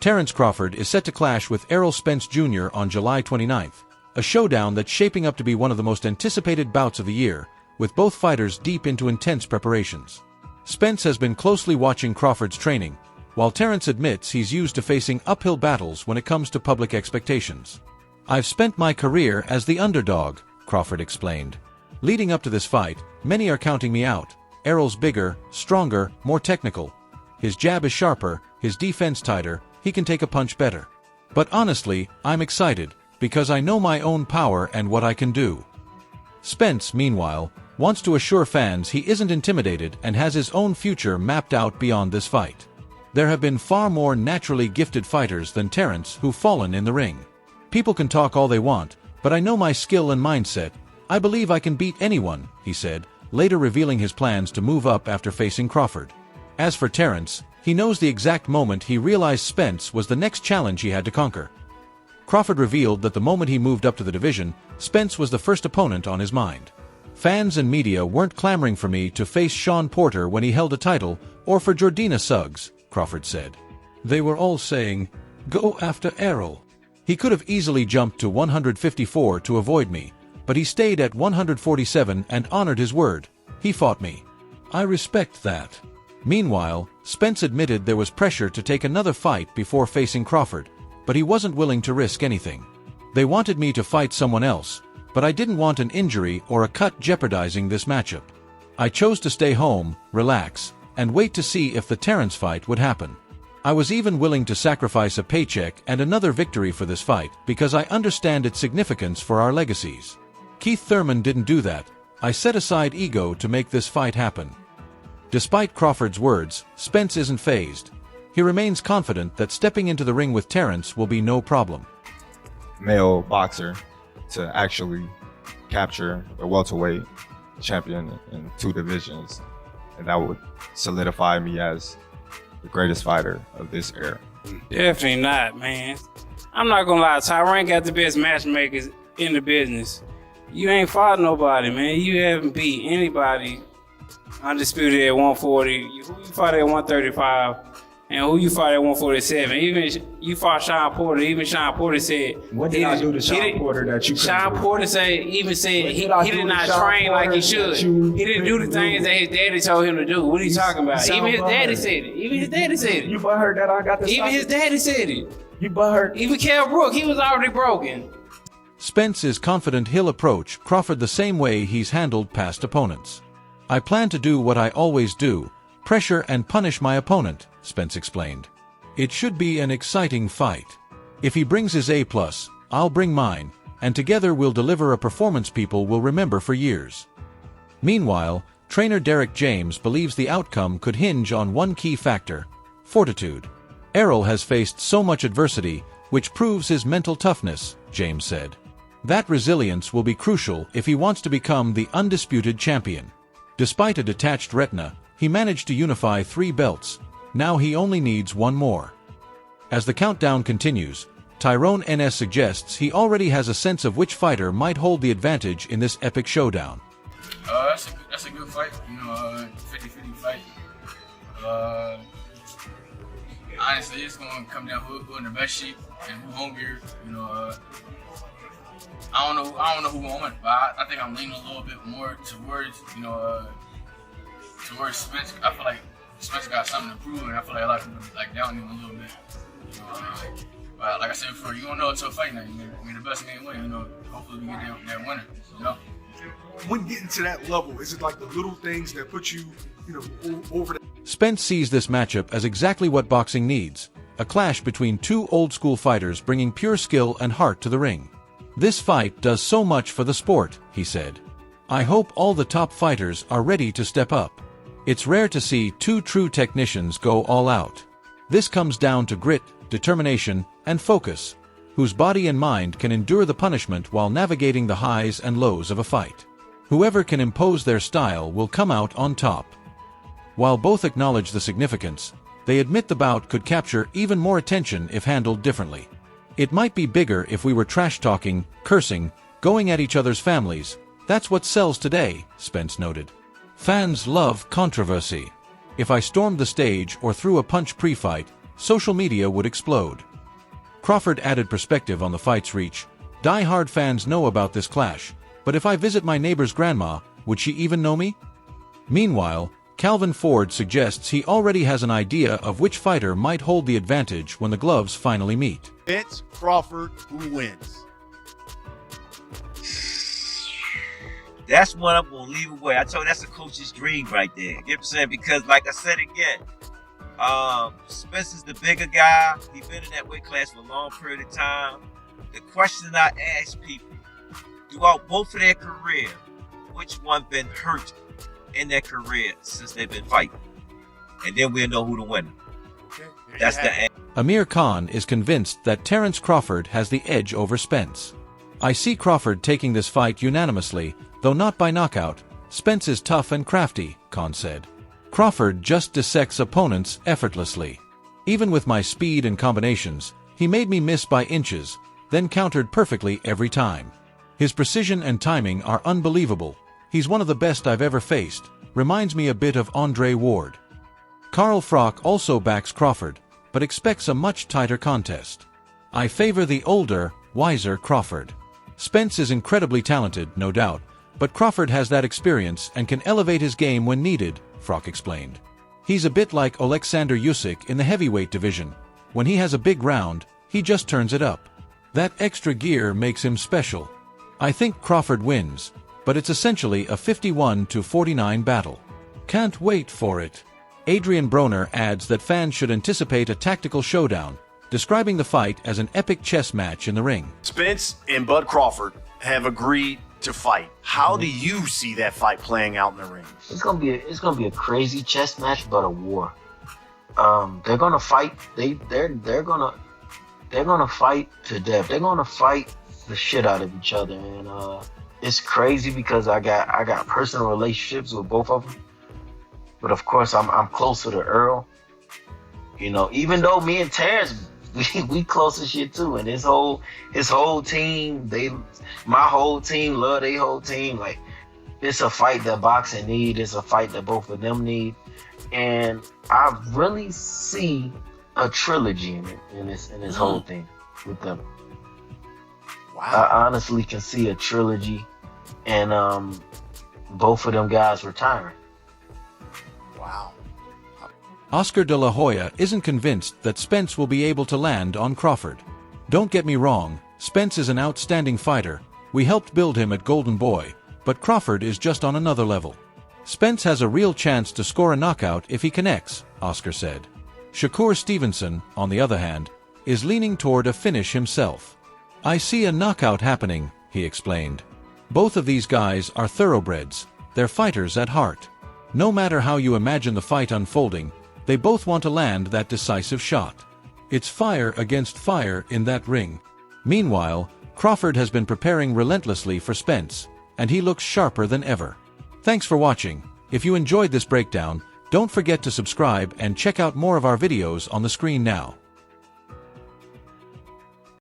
Terence Crawford is set to clash with Errol Spence Jr. on July 29th, a showdown that's shaping up to be one of the most anticipated bouts of the year, with both fighters deep into intense preparations. Spence has been closely watching Crawford's training, while Terence admits he's used to facing uphill battles when it comes to public expectations. "I've spent my career as the underdog," Crawford explained. "Leading up to this fight, many are counting me out. Errol's bigger, stronger, more technical. His jab is sharper, his defense tighter, he can take a punch better. But honestly, I'm excited, because I know my own power and what I can do." Spence, meanwhile, wants to assure fans he isn't intimidated and has his own future mapped out beyond this fight. "There have been far more naturally gifted fighters than Terence who've fallen in the ring. People can talk all they want, but I know my skill and mindset. I believe I can beat anyone," he said, later revealing his plans to move up after facing Crawford. As for Terence, he knows the exact moment he realized Spence was the next challenge he had to conquer. Crawford revealed that the moment he moved up to the division, Spence was the first opponent on his mind. "Fans and media weren't clamoring for me to face Sean Porter when he held a title, or for Jordina Suggs," Crawford said. "They were all saying, 'Go after Errol.' He could have easily jumped to 154 to avoid me, but he stayed at 147 and honored his word. He fought me. I respect that." Meanwhile, Spence admitted there was pressure to take another fight before facing Crawford, but he wasn't willing to risk anything. "They wanted me to fight someone else, but I didn't want an injury or a cut jeopardizing this matchup. I chose to stay home, relax, and wait to see if the Terence fight would happen. I was even willing to sacrifice a paycheck and another victory for this fight because I understand its significance for our legacies. Keith Thurman didn't do that. I set aside ego to make this fight happen." Despite Crawford's words, Spence isn't fazed. He remains confident that stepping into the ring with Terence will be no problem. Male boxer to actually capture the welterweight champion in 2 divisions, and that would solidify me as the greatest fighter of this era. Definitely not, man. I'm not gonna lie, Tyron got the best matchmakers in the business. You ain't fought nobody, man. You haven't beat anybody undisputed at 140. Who you fought at 135, and who you fought at 147. Even you fought Sean Porter. Even Sean Porter said, "What did I do to Sean Porter that you couldn't Sean do?" Porter said he did not train like he should. He didn't do the things that his daddy told him to do. What are you talking about? Even his daddy said it. Even his daddy said it. You butthurt that I got the Even his daddy said it. You butthurt. Even Kell Brook, he was already broken. Spence is confident he'll approach Crawford the same way he's handled past opponents. "I plan to do what I always do, pressure and punish my opponent," Spence explained. "It should be an exciting fight. If he brings his A+, I'll bring mine, and together we'll deliver a performance people will remember for years." Meanwhile, trainer Derek James believes the outcome could hinge on one key factor: fortitude. "Errol has faced so much adversity, which proves his mental toughness," James said. "That resilience will be crucial if he wants to become the undisputed champion." Despite a detached retina, he managed to unify 3 belts. Now he only needs one more. As the countdown continues, Tyrone NS suggests he already has a sense of which fighter might hold the advantage in this epic showdown. That's a good fight, 50-50 fight. Honestly, it's going to come down who in the best shape and who hungrier. I don't know who won, but I think I'm leaning a little bit more towards towards Spence. I feel like Spence got something to prove, and I feel like a lot of people down him a little bit. But like I said before, you don't know until fight night. The best man win. Hopefully we get that winner. When getting to that level, is it like the little things that put you, over the... Spence sees this matchup as exactly what boxing needs: a clash between 2 old-school fighters bringing pure skill and heart to the ring. "This fight does so much for the sport," he said. "I hope all the top fighters are ready to step up. It's rare to see 2 true technicians go all out. This comes down to grit, determination, and focus, whose body and mind can endure the punishment while navigating the highs and lows of a fight. Whoever can impose their style will come out on top." While both acknowledge the significance, they admit the bout could capture even more attention if handled differently. "It might be bigger if we were trash-talking, cursing, going at each other's families. That's what sells today," Spence noted. "Fans love controversy. If I stormed the stage or threw a punch pre-fight, social media would explode. Crawford added perspective on the fight's reach. Die-hard fans know about this clash, but if I visit my neighbor's grandma, would she even know me? Meanwhile, Calvin Ford suggests he already has an idea of which fighter might hold the advantage when the gloves finally meet. It's Crawford who wins. That's one I'm going to leave away. I told you that's a coach's dream right there. You know what I'm saying? Because, like I said again, Spencer's the bigger guy. He's been in that weight class for a long period of time. The question I ask people, throughout both of their career, which one been hurt in their career since they've been fighting? And then we'll know who the winner. That's the answer. Amir Khan is convinced that Terence Crawford has the edge over Spence. I see Crawford taking this fight unanimously, though not by knockout. Spence is tough and crafty, Khan said. Crawford just dissects opponents effortlessly. Even with my speed and combinations, he made me miss by inches, then countered perfectly every time. His precision and timing are unbelievable. He's one of the best I've ever faced. Reminds me a bit of Andre Ward. Carl Froch also backs Crawford, but expects a much tighter contest. I favor the older, wiser Crawford. Spence is incredibly talented, no doubt, but Crawford has that experience and can elevate his game when needed, Froch explained. He's a bit like Alexander Usyk in the heavyweight division. When he has a big round, he just turns it up. That extra gear makes him special. I think Crawford wins, but it's essentially a 51-49 battle. Can't wait for it. Adrian Broner adds that fans should anticipate a tactical showdown, describing the fight as an epic chess match in the ring. Spence and Bud Crawford have agreed to fight. How do you see that fight playing out in the ring? It's gonna be a crazy chess match, but a war. They're gonna fight. They're gonna fight to death. They're gonna fight the shit out of each other, and it's crazy because I got personal relationships with both of them. But of course, I'm closer to Errol. You know, even though me and Terence, we close as shit too, and his whole team, my whole team love their whole team. Like, it's a fight that boxing need. It's a fight that both of them need, and I really see a trilogy in this whole thing with them. Wow. I honestly can see a trilogy, and both of them guys retiring. Wow. Oscar de la Hoya isn't convinced that Spence will be able to land on Crawford. Don't get me wrong, Spence is an outstanding fighter. We helped build him at Golden Boy, but Crawford is just on another level. Spence has a real chance to score a knockout if he connects, Oscar said. Shakur Stevenson, on the other hand, is leaning toward a finish himself. I see a knockout happening, he explained. Both of these guys are thoroughbreds. They're fighters at heart. No matter how you imagine the fight unfolding, they both want to land that decisive shot. It's fire against fire in that ring. Meanwhile, Crawford has been preparing relentlessly for Spence, and he looks sharper than ever. Thanks for watching. If you enjoyed this breakdown, don't forget to subscribe and check out more of our videos on the screen now.